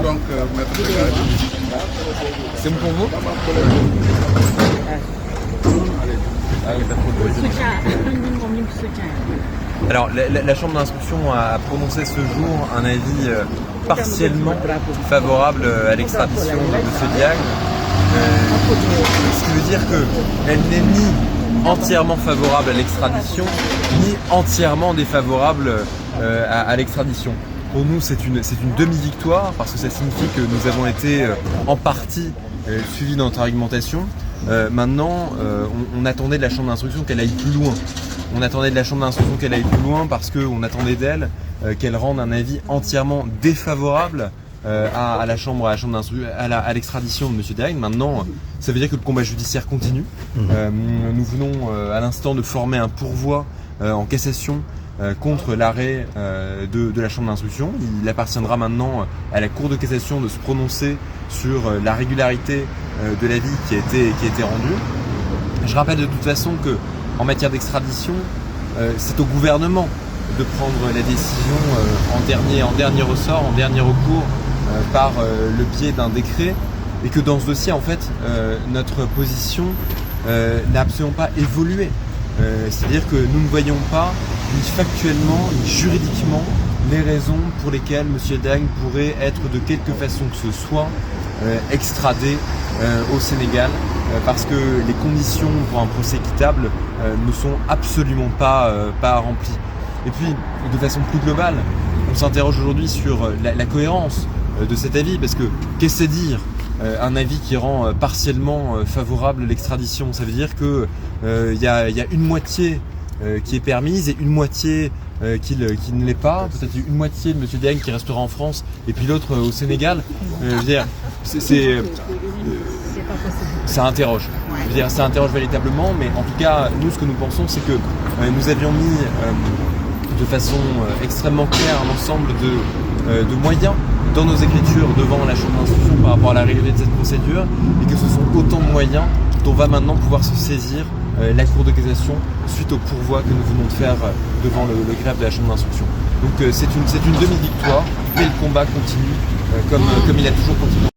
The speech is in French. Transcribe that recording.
Donc, maître Segal. C'est bon pour vous? Alors, la Chambre d'instruction a prononcé ce jour un avis partiellement favorable à l'extradition de M. Diagne. Ce qui veut dire qu'elle n'est ni entièrement favorable à l'extradition, ni entièrement défavorable à l'extradition. Pour nous, c'est une demi-victoire, parce que ça signifie que nous avons été en partie suivis dans notre argumentation. Maintenant, on attendait de la Chambre d'instruction qu'elle aille plus loin. On attendait de la Chambre d'instruction qu'elle aille plus loin parce qu'on attendait d'elle qu'elle rende un avis entièrement défavorable à l'extradition de M. Diagne. Maintenant, ça veut dire que le combat judiciaire continue. Nous venons à l'instant de former un pourvoi en cassation contre l'arrêt de la Chambre d'instruction. Il appartiendra maintenant à la Cour de cassation de se prononcer sur la régularité de l'avis qui a été rendu. Je rappelle de toute façon que en matière d'extradition, c'est au gouvernement de prendre la décision en dernier ressort, en dernier recours, par le biais d'un décret, et que dans ce dossier, en fait, notre position n'a absolument pas évolué. C'est-à-dire que nous ne voyons pas, ni factuellement, ni juridiquement, les raisons pour lesquelles M. Diagne pourrait être de quelque façon que ce soit extradé au Sénégal, parce que les conditions pour un procès équitable ne sont absolument pas remplies. Et puis, de façon plus globale, on s'interroge aujourd'hui sur la cohérence de cet avis, parce que qu'est-ce que c'est dire un avis qui rend partiellement favorable à l'extradition? Ça veut dire que y a une moitié qui est permise et une moitié qui ne l'est pas, peut-être une moitié de M. Diagne qui restera en France et puis l'autre au Sénégal. Je veux dire, ça interroge. Je veux dire, ça interroge véritablement, mais en tout cas, nous, ce que nous pensons, c'est que nous avions mis de façon extrêmement claire un ensemble de moyens dans nos écritures devant la Chambre d'instruction par rapport à la réalité de cette procédure, et que ce sont autant de moyens dont va maintenant pouvoir se saisir la Cour de cassation suite au pourvoi que nous venons de faire devant le greffe de la Chambre d'instruction. Donc c'est une demi-victoire, mais le combat continue comme il a toujours continué.